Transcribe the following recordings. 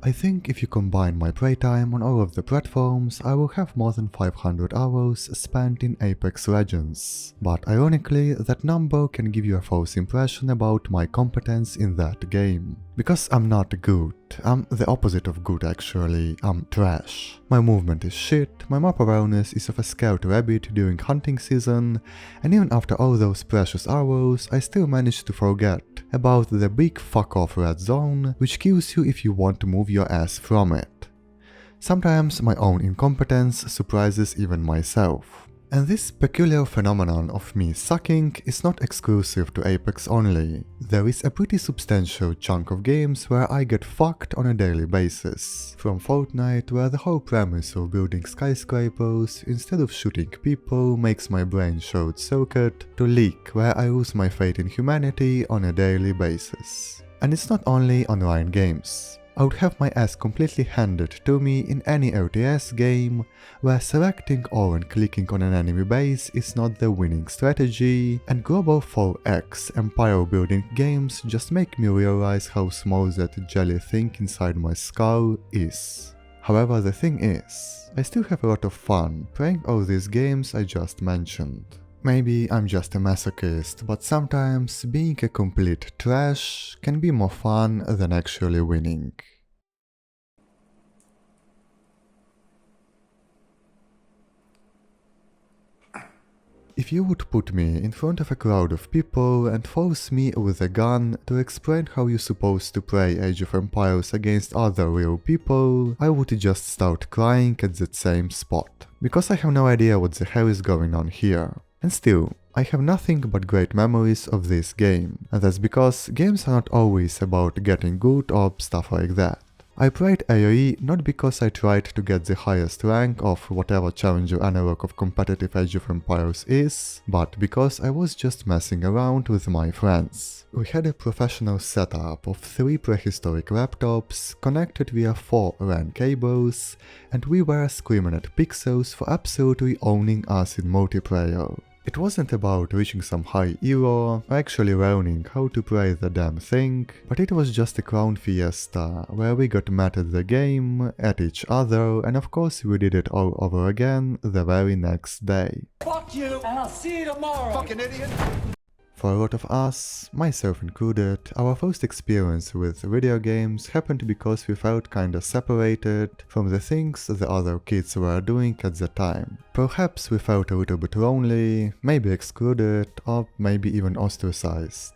I think if you combine my playtime on all of the platforms, I will have more than 500 hours spent in Apex Legends. But ironically, that number can give you a false impression about my competence in that game. Because I'm not good. I'm the opposite of good actually, I'm trash. My movement is shit, my map awareness is of a scared rabbit during hunting season, and even after all those precious hours, I still manage to forget about the big fuck off red zone, which kills you if you want to move your ass from it. Sometimes my own incompetence surprises even myself. And this peculiar phenomenon of me sucking is not exclusive to Apex only. There is a pretty substantial chunk of games where I get fucked on a daily basis. From Fortnite, where the whole premise of building skyscrapers instead of shooting people makes my brain short circuit, to League, where I lose my faith in humanity on a daily basis. And it's not only online games. I would have my ass completely handed to me in any RTS game, where selecting or and clicking on an enemy base is not the winning strategy, and Global 4X empire building games just make me realize how small that jelly thing inside my skull is. However, the thing is, I still have a lot of fun playing all these games I just mentioned. Maybe I'm just a masochist, but sometimes being a complete trash can be more fun than actually winning. If you would put me in front of a crowd of people and force me with a gun to explain how you're supposed to play Age of Empires against other real people, I would just start crying at that same spot, because I have no idea what the hell is going on here. And still, I have nothing but great memories of this game, and that's because games are not always about getting good or stuff like that. I played AoE not because I tried to get the highest rank of whatever challenger analog of competitive Age of Empires is, but because I was just messing around with my friends. We had a professional setup of 3 prehistoric laptops connected via 4 LAN cables, and we were screaming at pixels for absolutely owning us in multiplayer. It wasn't about reaching some high elo or actually learning how to play the damn thing, but it was just a crown fiesta where we got mad at the game, at each other, and of course we did it all over again the very next day. Fuck you, and I'll see you tomorrow. Fucking idiot. For a lot of us, myself included, our first experience with video games happened because we felt kinda separated from the things the other kids were doing at the time. Perhaps we felt a little bit lonely, maybe excluded, or maybe even ostracized.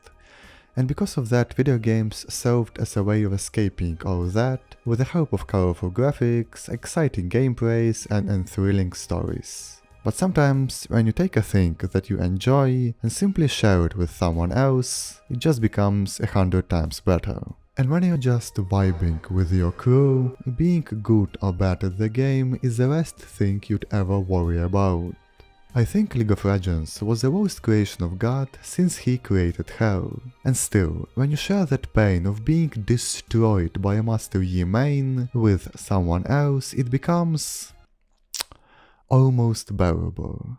And because of that, video games served as a way of escaping all that with the help of colorful graphics, exciting gameplays, and thrilling stories. But sometimes, when you take a thing that you enjoy and simply share it with someone else, it just becomes 100 times better. And when you're just vibing with your crew, being good or bad at the game is the last thing you'd ever worry about. I think League of Legends was the worst creation of God since he created hell. And still, when you share that pain of being destroyed by a Master Yi main with someone else, it becomes almost bearable.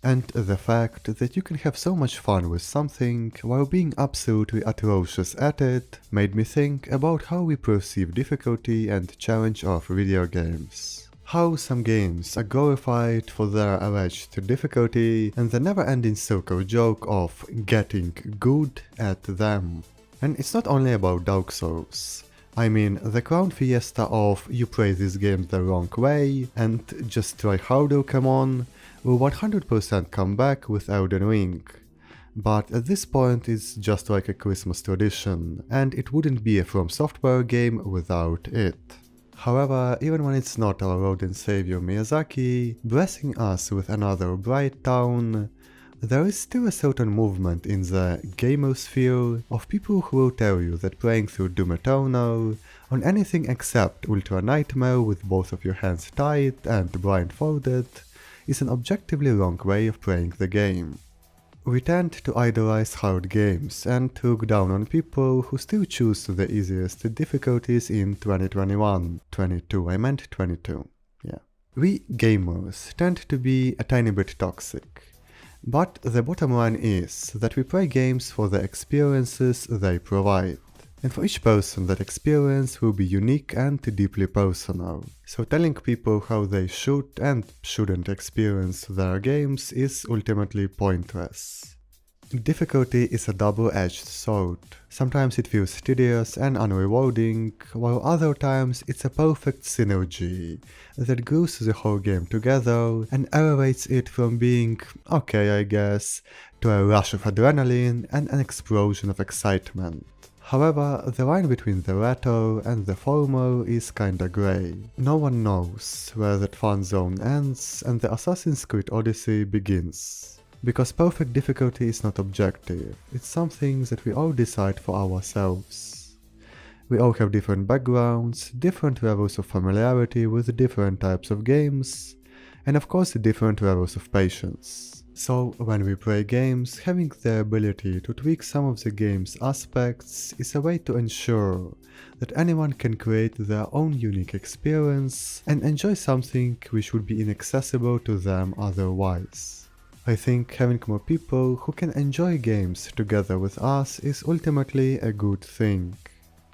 And the fact that you can have so much fun with something while being absolutely atrocious at it made me think about how we perceive difficulty and challenge of video games. How some games are glorified for their alleged difficulty and the never-ending circle joke of getting good at them. And it's not only about Dark Souls. I mean, the crown fiesta of you play this game the wrong way and just try harder, come on, will 100% come back with Elden Ring. But at this point it's just like a Christmas tradition, and it wouldn't be a From Software game without it. However, even when it's not our Lord and Savior Miyazaki blessing us with another bright town, there is still a certain movement in the gamersphere of people who will tell you that playing through Doom Eternal on anything except Ultra Nightmare with both of your hands tied and blindfolded is an objectively wrong way of playing the game. We tend to idolize hard games and look down on people who still choose the easiest difficulties in 2021. 22, I meant 22. Yeah. We gamers tend to be a tiny bit toxic. But the bottom line is that we play games for the experiences they provide. And for each person, that experience will be unique and deeply personal. So telling people how they should and shouldn't experience their games is ultimately pointless. Difficulty is a double-edged sword. Sometimes it feels tedious and unrewarding, while other times it's a perfect synergy that glues the whole game together and elevates it from being okay, I guess, to a rush of adrenaline and an explosion of excitement. However, the line between the latter and the former is kinda grey. No one knows where that fun zone ends and the Assassin's Creed Odyssey begins. Because perfect difficulty is not objective, it's something that we all decide for ourselves. We all have different backgrounds, different levels of familiarity with different types of games, and of course different levels of patience. So when we play games, having the ability to tweak some of the game's aspects is a way to ensure that anyone can create their own unique experience and enjoy something which would be inaccessible to them otherwise. I think having more people who can enjoy games together with us is ultimately a good thing.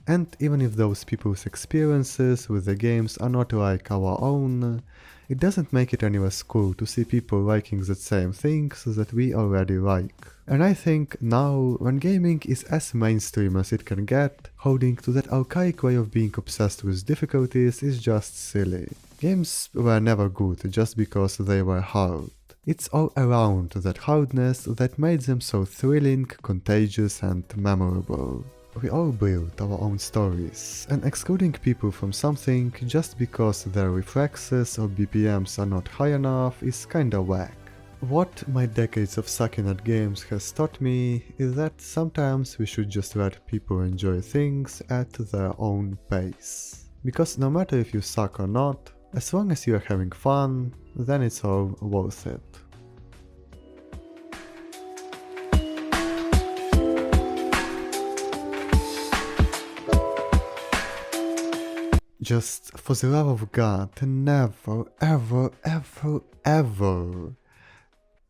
And even if those people's experiences with the games are not like our own, it doesn't make it any less cool to see people liking the same things that we already like. And I think now, when gaming is as mainstream as it can get, holding to that archaic way of being obsessed with difficulties is just silly. Games were never good just because they were hard. It's all around that hardness that made them so thrilling, contagious and memorable. We all build our own stories, and excluding people from something just because their reflexes or BPMs are not high enough is kinda whack. What my decades of sucking at games has taught me is that sometimes we should just let people enjoy things at their own pace. Because no matter if you suck or not, as long as you are having fun, then it's all worth it. Just for the love of God, never, ever, ever, ever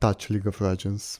touch League of Legends.